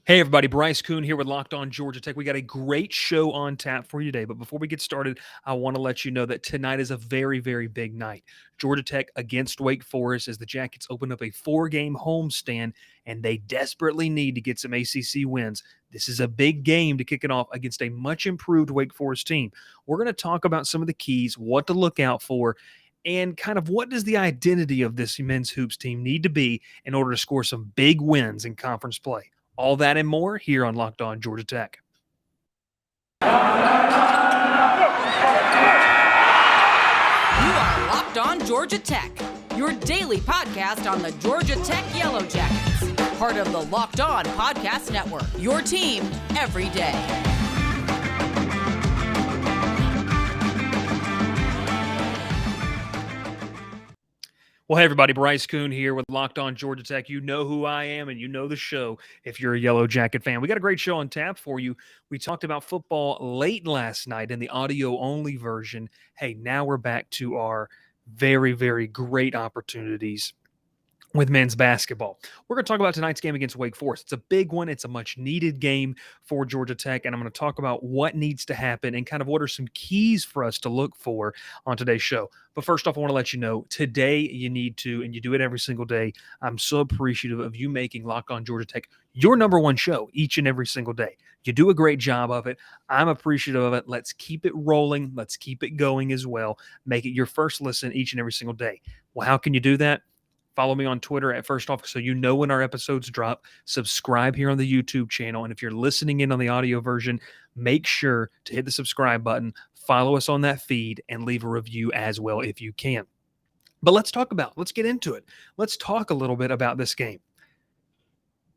Hey everybody, Bryce Koon here with Locked On Georgia Tech. We got a great show on tap for you today, but before we get started, I want to let you know that tonight is a very, very big night. Georgia Tech against Wake Forest as the Jackets open up a 4-game homestand, and they desperately need to get some ACC wins. This is a big game to kick it off against a much improved Wake Forest team. We're going to talk about some of the keys, what to look out for, and kind of what does the identity of this men's hoops team need to be in order to score some big wins in conference play. All that and more here on Locked On Georgia Tech. You are Locked On Georgia Tech, your daily podcast on the Georgia Tech Yellow Jackets, part of the Locked On Podcast Network, your team every day. Well, hey, everybody, Bryce Koon here with Locked On Georgia Tech. You know who I am, and you know the show if you're a Yellow Jacket fan. We got a great show on tap for you. We talked about football late last night in the audio-only version. Hey, now we're back to our very, very great opportunities with men's basketball. We're going to talk about tonight's game against Wake Forest. It's a big one. It's a much-needed game for Georgia Tech, and I'm going to talk about what needs to happen and kind of what are some keys for us to look for on today's show. But first off, I want to let you know, today you need to, and you do it every single day, I'm so appreciative of you making Locked On Georgia Tech your number one show each and every single day. You do a great job of it. I'm appreciative of it. Let's keep it rolling. Let's keep it going as well. Make it your first listen each and every single day. Well, how can you do that? Follow me on Twitter at First Off so you know when our episodes drop. Subscribe here on the YouTube channel. And if you're listening in on the audio version, make sure to hit the subscribe button, follow us on that feed, and leave a review as well if you can. But let's get into it. Let's talk a little bit about this game.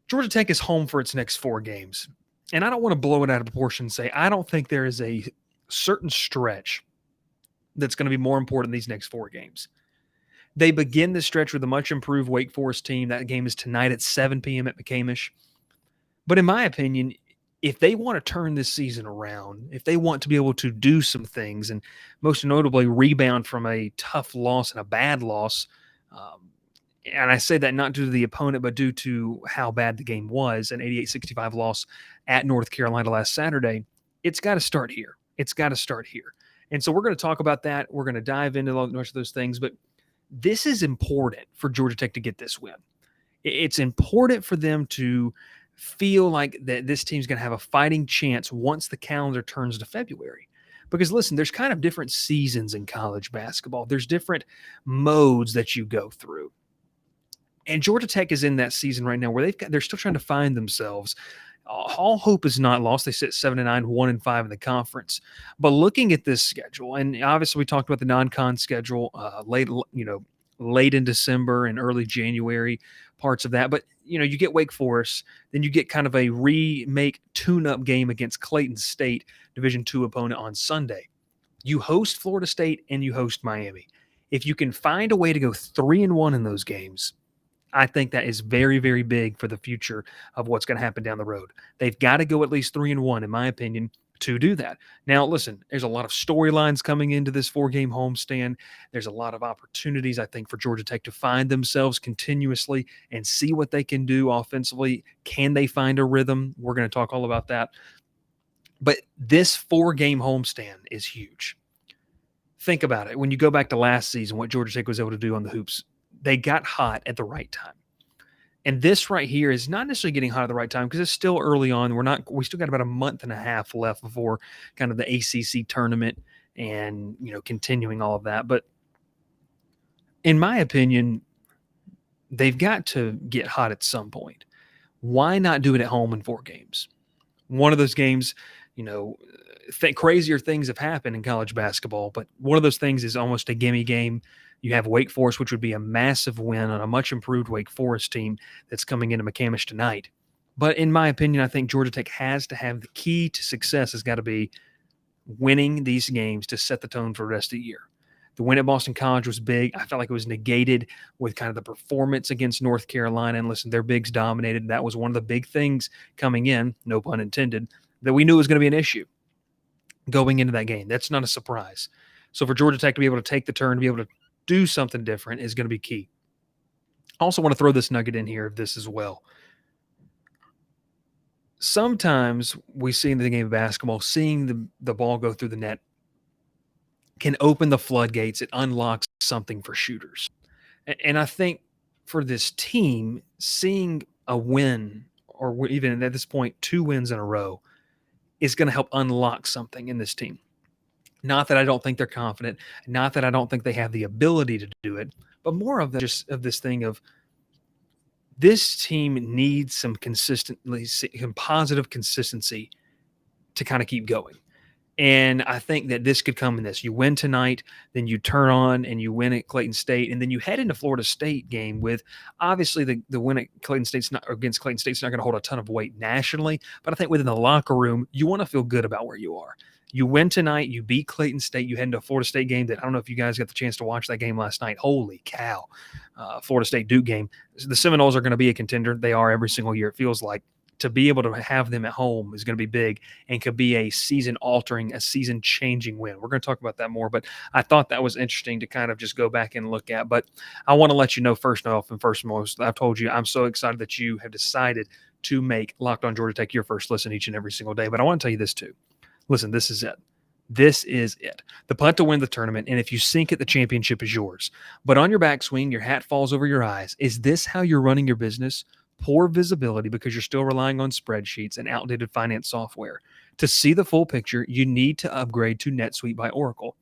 Georgia Tech is home for its next 4 games. And I don't want to blow it out of proportion and say I don't think there is a certain stretch that's going to be more important than these next 4 games. They begin this stretch with a much improved Wake Forest team. That game is tonight at 7 p.m. at McCamish. But in my opinion, if they want to turn this season around, if they want to be able to do some things, and most notably rebound from a tough loss and a bad loss, and I say that not due to the opponent, but due to how bad the game was, an 88-65 loss at North Carolina last Saturday, it's got to start here. It's got to start here. And so we're going to talk about that. We're going to dive into most of those things, but this is important for Georgia Tech to get this win. It's important for them to feel like that this team's going to have a fighting chance once the calendar turns to February. Because listen, there's kind of different seasons in college basketball. There's different modes that you go through. And Georgia Tech is in that season right now where they're still trying to find themselves. All hope is not lost. They sit 7-9, 1-5 in the conference. But looking at this schedule, and obviously we talked about the non-con schedule late in December and early January, parts of that. But you get Wake Forest, then you get kind of a remake tune-up game against Clayton State, Division II opponent on Sunday. You host Florida State and you host Miami. If you can find a way to go 3-1 in those games, I think that is very, very big for the future of what's going to happen down the road. They've got to go at least 3-1, in my opinion, to do that. Now, listen, there's a lot of storylines coming into this 4-game homestand. There's a lot of opportunities, I think, for Georgia Tech to find themselves continuously and see what they can do offensively. Can they find a rhythm? We're going to talk all about that. But this 4-game homestand is huge. Think about it. When you go back to last season, what Georgia Tech was able to do on the hoops, they got hot at the right time. And this right here is not necessarily getting hot at the right time because it's still early on. We still got about a month and a half left before kind of the ACC tournament and, continuing all of that. But in my opinion, they've got to get hot at some point. Why not do it at home in 4 games? One of those games, crazier things have happened in college basketball, but one of those things is almost a gimme game. You have Wake Forest, which would be a massive win on a much improved Wake Forest team that's coming into McCamish tonight. But in my opinion, I think Georgia Tech has to have the key to success has got to be winning these games to set the tone for the rest of the year. The win at Boston College was big. I felt like it was negated with kind of the performance against North Carolina. And listen, their bigs dominated. That was one of the big things coming in, no pun intended, that we knew was going to be an issue going into that game. That's not a surprise. So for Georgia Tech to be able to take the turn, to be able to do something different is going to be key. I also want to throw this nugget in here of this as well. sometimes we see in the game of basketball, seeing the ball go through the net can open the floodgates. It unlocks something for shooters. And I think for this team, seeing a win, or even at this point, 2 wins in a row, is going to help unlock something in this team. Not that I don't think they're confident, not that I don't think they have the ability to do it, but more of just of this thing of this team needs some positive consistency to kind of keep going. And I think that this could come in this. You win tonight, then you turn on and you win at Clayton State, and then you head into Florida State game with obviously the win at Clayton State's not against Clayton State's not going to hold a ton of weight nationally, but I think within the locker room, you want to feel good about where you are. You win tonight, you beat Clayton State, you head into a Florida State game that I don't know if you guys got the chance to watch that game last night. Holy cow. Florida State Duke game. The Seminoles are going to be a contender. They are every single year, it feels like. To be able to have them at home is going to be big and could be a season-altering, a season-changing win. We're going to talk about that more, but I thought that was interesting to kind of just go back and look at. But I want to let you know first off and first and most, I've told you I'm so excited that you have decided to make Locked On Georgia Tech your first listen each and every single day. But I want to tell you this too. Listen, this is it. This is it. The putt to win the tournament, and if you sink it, the championship is yours. But on your backswing, your hat falls over your eyes. Is this how you're running your business? Poor visibility because you're still relying on spreadsheets and outdated finance software. To see the full picture, you need to upgrade to NetSuite by Oracle.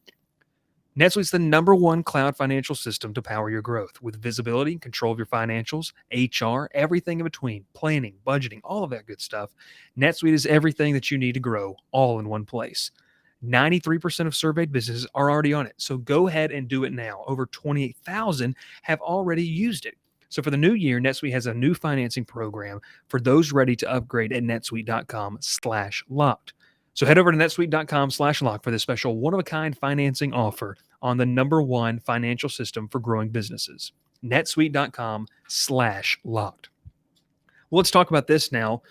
NetSuite's the #1 cloud financial system to power your growth with visibility, control of your financials, HR, everything in between, planning, budgeting, all of that good stuff. NetSuite is everything that you need to grow all in one place. 93% of surveyed businesses are already on it. So go ahead and do it now. Over 28,000 have already used it. So for the new year, NetSuite has a new financing program for those ready to upgrade at netsuite.com/locked. So head over to netsuite.com/locked for this special one-of-a-kind financing offer on the #1 financial system for growing businesses. netsuite.com/locked. Well, let's talk about this now.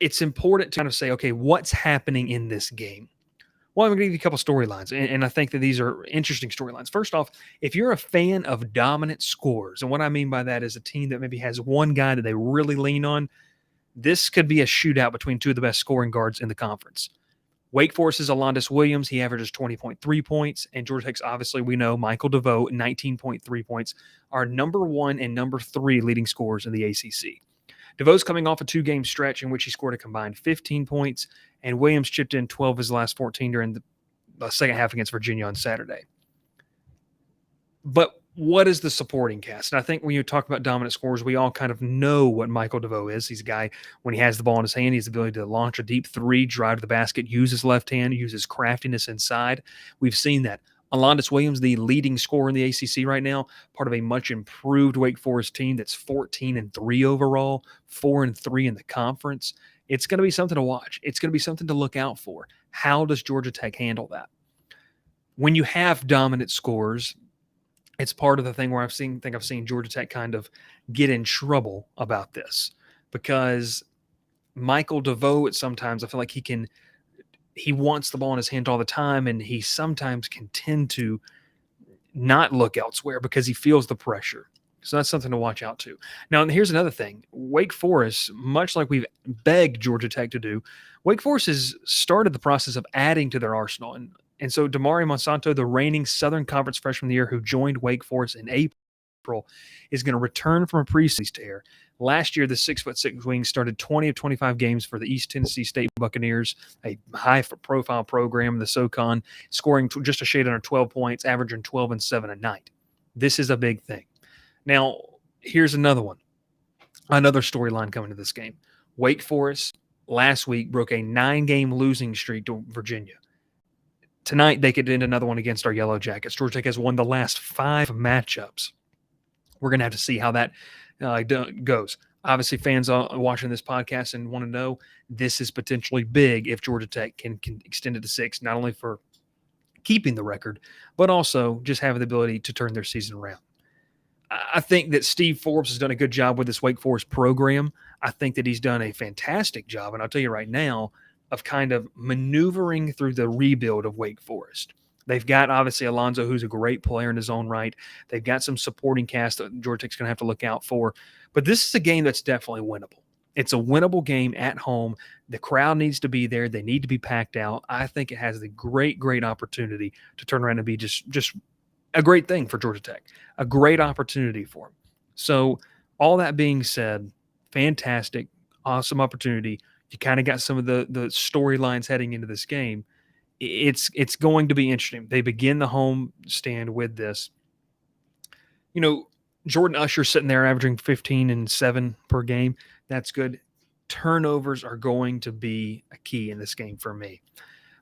It's important to kind of say, okay, what's happening in this game? Well, I'm going to give you a couple storylines, and I think that these are interesting storylines. First off, if you're a fan of dominant scores, and what I mean by that is a team that maybe has one guy that they really lean on, this could be a shootout between two of the best scoring guards in the conference. Wake Forest's Alondas Williams, he averages 20.3 points, and Georgia Tech's, obviously, we know Michael DeVoe, 19.3 points, are #1 and #3 leading scorers in the ACC. DeVoe's coming off a 2-game stretch in which he scored a combined 15 points, and Williams chipped in 12 of his last 14 during the second half against Virginia on Saturday. But what is the supporting cast? And I think when you talk about dominant scorers, we all kind of know what Michael DeVoe is. He's a guy, when he has the ball in his hand, he has the ability to launch a deep three, drive to the basket, use his left hand, use his craftiness inside. We've seen that. Alondas Williams, the leading scorer in the ACC right now, part of a much improved Wake Forest team that's 14-3 overall, 4-3 in the conference. It's going to be something to watch. It's going to be something to look out for. How does Georgia Tech handle that? When you have dominant scorers, it's part of the thing where I've seen Georgia Tech kind of get in trouble about this, because Michael DeVoe, sometimes I feel like he wants the ball in his hand all the time, and he sometimes can tend to not look elsewhere because he feels the pressure. So that's something to watch out to. Now, here's another thing. Wake Forest, much like we've begged Georgia Tech to do, Wake Forest has started the process of adding to their arsenal. And so Damari Monsanto, the reigning Southern Conference Freshman of the Year who joined Wake Forest in April, is going to return from a preseason tear. Last year, the 6'6" wing started 20 of 25 games for the East Tennessee State Buccaneers, a high-profile program in the SoCon, scoring just a shade under 12 points, averaging 12 and 7 a night. This is a big thing. Now, here's another one, another storyline coming to this game. Wake Forest last week broke a 9-game losing streak to Virginia. Tonight, they could end another one against our Yellow Jackets. Georgia Tech has won the last 5 matchups. We're going to have to see how that goes. Obviously, fans are watching this podcast and want to know this is potentially big if Georgia Tech can extend it to 6, not only for keeping the record, but also just having the ability to turn their season around. I think that Steve Forbes has done a good job with this Wake Forest program. I think that he's done a fantastic job, and I'll tell you right now, of kind of maneuvering through the rebuild of Wake Forest. They've got, obviously, Alonzo, who's a great player in his own right. They've got some supporting cast that Georgia Tech's going to have to look out for. But this is a game that's definitely winnable. It's a winnable game at home. The crowd needs to be there. They need to be packed out. I think it has the great opportunity to turn around and be just a great thing for Georgia Tech, a great opportunity for them. So all that being said, fantastic, awesome opportunity. You kind of got some of the storylines heading into this game. It's going to be interesting. They begin the home stand with this. You know, Jordan Usher sitting there averaging 15 and 7 per game. That's good. Turnovers are going to be a key in this game for me.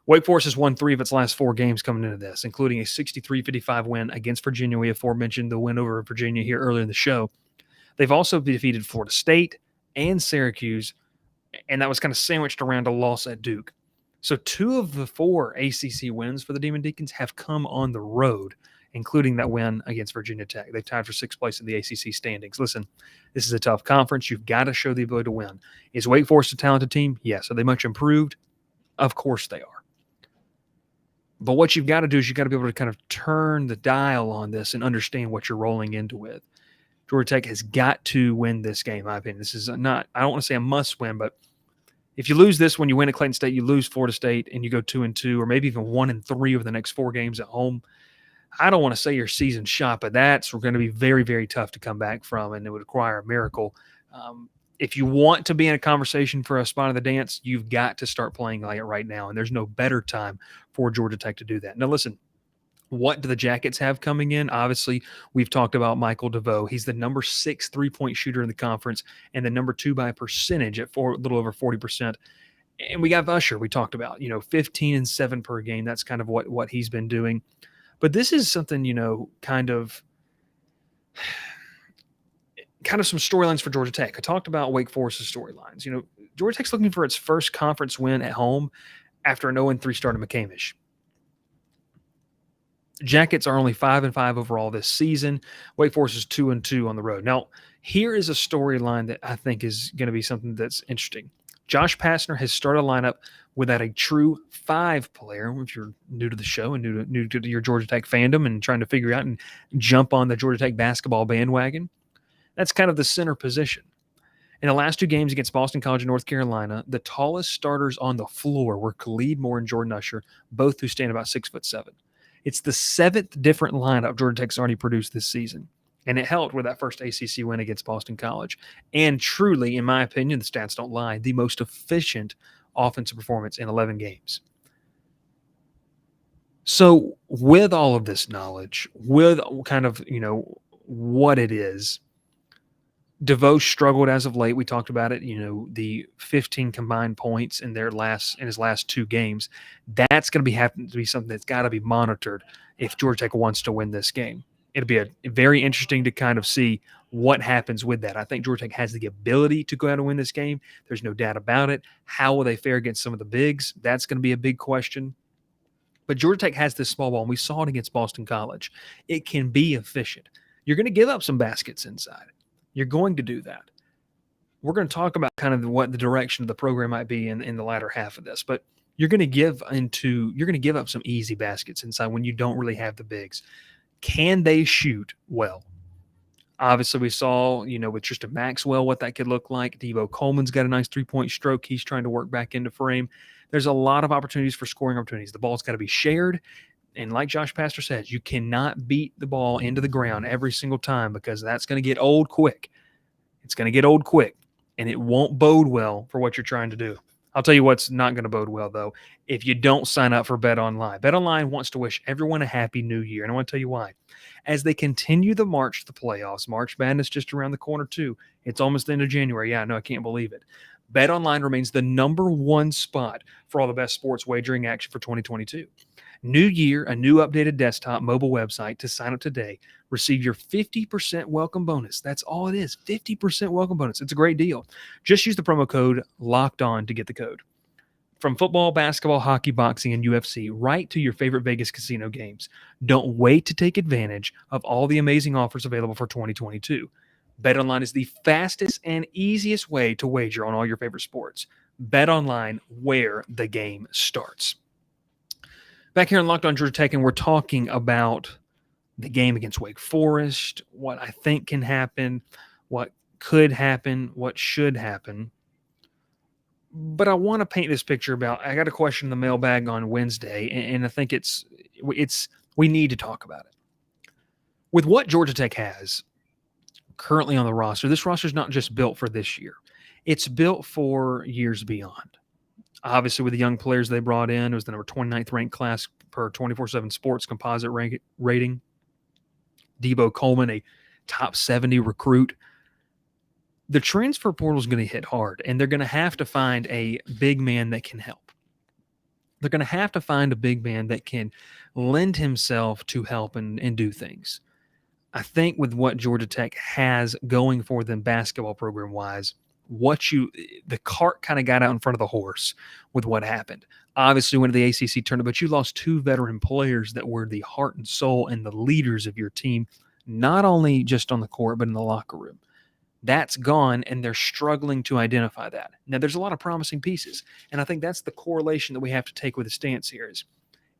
Wake Forest has won 3 of its last 4 games coming into this, including a 63-55 win against Virginia. We aforementioned the win over Virginia here earlier in the show. They've also defeated Florida State and Syracuse, and that was kind of sandwiched around a loss at Duke. So 2 of the 4 ACC wins for the Demon Deacons have come on the road, including that win against Virginia Tech. They've tied for 6th place in the ACC standings. Listen, this is a tough conference. You've got to show the ability to win. Is Wake Forest a talented team? Yes. Are they much improved? Of course they are. But what you've got to do is you've got to be able to kind of turn the dial on this and understand what you're rolling into with. Georgia Tech has got to win this game, in my opinion. This is not, I don't want to say a must win, but if you lose this one, you win at Clayton State, you lose Florida State, and you go 2-2, or maybe even 1-3 over the next 4 games at home. I don't want to say your season's shot, but that's going to be very tough to come back from, and it would require a miracle. If you want to be in a conversation for a spot of the dance, you've got to start playing like it right now, and there's no better time for Georgia Tech to do that. Now, listen, what do the Jackets have coming in? Obviously, we've talked about Michael DeVoe. He's the number 6 3-point shooter in the conference and the number 2 by percentage at a little over 40%. And we got Usher, we talked about, 15 and 7 per game. That's kind of what he's been doing. But this is something, kind of some storylines for Georgia Tech. I talked about Wake Forest's storylines. Georgia Tech's looking for its first conference win at home after an 0-3 start at McCamish. Jackets are only 5-5 overall this season. Wake Forest is 2-2 on the road. Now, here is a storyline that I think is going to be something that's interesting. Josh Pastner has started a lineup without a true 5 player. If you're new to the show and new to your Georgia Tech fandom and trying to figure out and jump on the Georgia Tech basketball bandwagon, that's kind of the center position. In the last 2 games against Boston College and North Carolina, the tallest starters on the floor were Khalid Moore and Jordan Usher, both who stand about 6'7". It's the 7th different lineup Georgia Tech's already produced this season, and it helped with that first ACC win against Boston College. And truly, in my opinion, the stats don't lie, the most efficient offensive performance in 11 games. So with all of this knowledge, with kind of, what it is, DeVoe struggled as of late. We talked about it, the 15 combined points in his last 2 games. That's going to have to be something that's got to be monitored if Georgia Tech wants to win this game. It'll be very interesting to kind of see what happens with that. I think Georgia Tech has the ability to go out and win this game. There's no doubt about it. How will they fare against some of the bigs? That's going to be a big question. But Georgia Tech has this small ball, and we saw it against Boston College. It can be efficient. You're going to give up some baskets inside. You're going to do that. We're going to talk about kind of what the direction of the program might be in the latter half of this, but you're going to give up some easy baskets inside when you don't really have the bigs. Can they shoot well? Obviously, we saw, with Tristan Maxwell, what that could look like. Debo Coleman's got a nice 3-point stroke. He's trying to work back into frame. There's a lot of opportunities for scoring opportunities. The ball's got to be shared. And like Josh Pastner says, you cannot beat the ball into the ground every single time because that's going to get old quick. It's going to get old quick, and it won't bode well for what you're trying to do. I'll tell you what's not going to bode well, though, if you don't sign up for BetOnline. BetOnline wants to wish everyone a happy new year, and I want to tell you why. As they continue the march to the playoffs, March Madness just around the corner, too. It's almost the end of January. Yeah, no, I can't believe it. BetOnline remains the number 1 spot for all the best sports wagering action for 2022. New year, a new updated desktop mobile website to sign up today. Receive your 50% welcome bonus. That's all it is, 50% welcome bonus. It's a great deal. Just use the promo code LOCKEDON to get the code. From football, basketball, hockey, boxing, and UFC, right to your favorite Vegas casino games. Don't wait to take advantage of all the amazing offers available for 2022. BetOnline is the fastest and easiest way to wager on all your favorite sports. BetOnline, where the game starts. Back here in Locked On Georgia Tech, and we're talking about the game against Wake Forest, what I think can happen, what could happen, what should happen. But I want to paint this picture about. I got a question in the mailbag on Wednesday, and I think it's we need to talk about it. With what Georgia Tech has currently on the roster, this roster is not just built for this year; it's built for years beyond. Obviously, with the young players they brought in, it was the number 29th ranked class per 24/7 Sports composite rating. Debo Coleman, a top 70 recruit. The transfer portal is going to hit hard, and they're going to have to find a big man that can help. They're going to have to find a big man that can lend himself to help and do things. I think with what Georgia Tech has going for them basketball program wise, the cart kind of got out in front of the horse with what happened. Obviously, went to the ACC tournament, but you lost two veteran players that were the heart and soul and the leaders of your team, not only just on the court, but in the locker room. That's gone, and they're struggling to identify that. Now, there's a lot of promising pieces, and I think that's the correlation that we have to take with the stance here is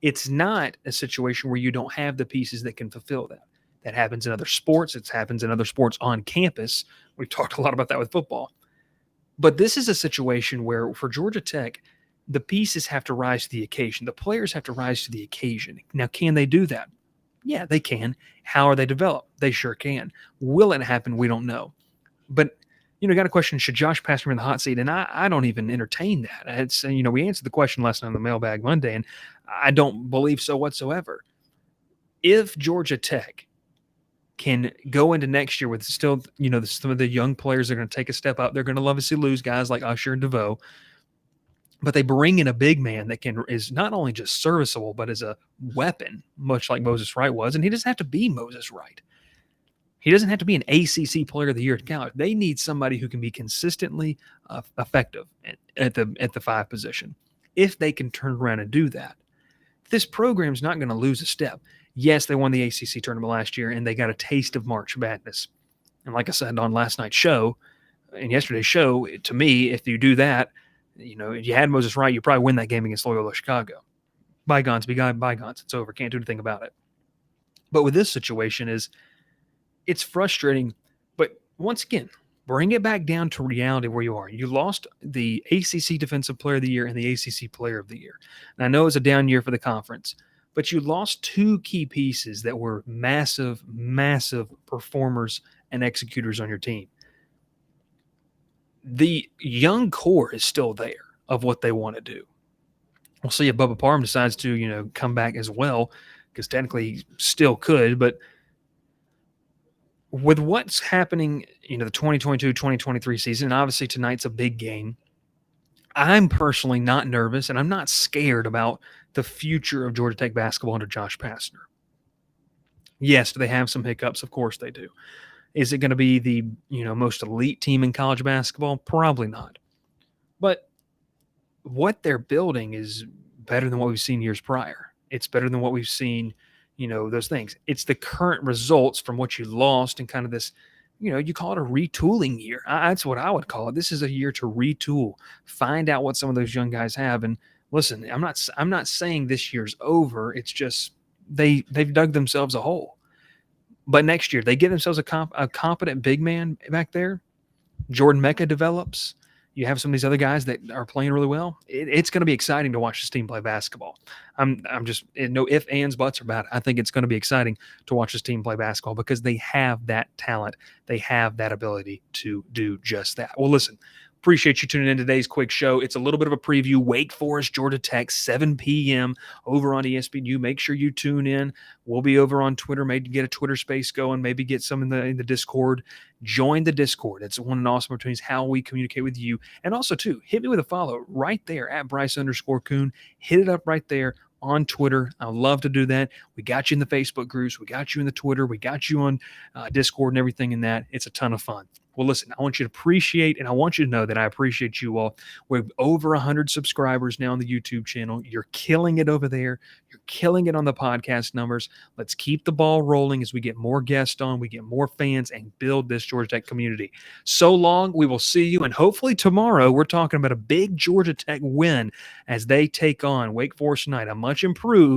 it's not a situation where you don't have the pieces that can fulfill that. That happens in other sports. It happens in other sports on campus. We've talked a lot about that with football. But this is a situation where, for Georgia Tech, the pieces have to rise to the occasion. The players have to rise to the occasion. Now, can they do that? Yeah, they can. How are they developed? They sure can. Will it happen? We don't know. But, got a question, should Josh Pastner be in the hot seat? And I don't even entertain that. It's, we answered the question last night on the mailbag Monday, and I don't believe so whatsoever. If Georgia Tech can go into next year with still, some of the young players are going to take a step up. They're going to obviously lose guys like Usher and DeVoe, but they bring in a big man that is not only just serviceable, but is a weapon, much like Moses Wright was. And he doesn't have to be Moses Wright. He doesn't have to be an ACC Player of the Year at college. They need somebody who can be consistently effective at the 5 position. If they can turn around and do that, this program's not going to lose a step. Yes, they won the ACC tournament last year, and they got a taste of March Madness. And like I said on last night's show and yesterday's show, to me, if you do that, if you had Moses Wright, you probably win that game against Loyola Chicago. Bygones be bygones. It's over. Can't do anything about it. But with this situation it's frustrating. But once again, bring it back down to reality where you are. You lost the ACC Defensive Player of the Year and the ACC Player of the Year. And I know it's a down year for the conference, but you lost two key pieces that were massive, massive performers and executors on your team. The young core is still there of what they want to do. We'll see if Bubba Parham decides to, come back as well, because technically he still could. But with what's happening, the 2022-2023 season, and obviously tonight's a big game, I'm personally not nervous, and I'm not scared about the future of Georgia Tech basketball under Josh Pastner. Yes, do they have some hiccups? Of course they do. Is it going to be the most elite team in college basketball? Probably not. But what they're building is better than what we've seen years prior. It's better than what we've seen, those things. It's the current results from what you lost and kind of this, you call it a retooling year. That's what I would call it. This is a year to retool, find out what some of those young guys have. And listen, I'm not saying this year's over. It's just they've dug themselves a hole. But next year, they get themselves a competent big man back there. Jordan Mecca develops. You have some of these other guys that are playing really well. It's going to be exciting to watch this team play basketball. I'm just no ifs, ands, buts about it. I think it's going to be exciting to watch this team play basketball because they have that talent. They have that ability to do just that. Well, listen, appreciate you tuning in today's quick show. It's a little bit of a preview. Wake Forest, Georgia Tech, 7 p.m. over on ESPNU. Make sure you tune in. We'll be over on Twitter. Maybe get a Twitter space going. Maybe get some in the Discord. Join the Discord. It's one of the awesome opportunities how we communicate with you. And also, too, hit me with a follow right there at Bryce_Koon. Hit it up right there on Twitter. I love to do that. We got you in the Facebook groups. We got you in the Twitter. We got you on Discord and everything in that. It's a ton of fun. Well, listen, I want you to appreciate, and I want you to know that I appreciate you all. We're over 100 subscribers now on the YouTube channel. You're killing it over there. You're killing it on the podcast numbers. Let's keep the ball rolling as we get more guests on, we get more fans, and build this Georgia Tech community. So long. We will see you, and hopefully tomorrow we're talking about a big Georgia Tech win as they take on Wake Forest tonight, a much improved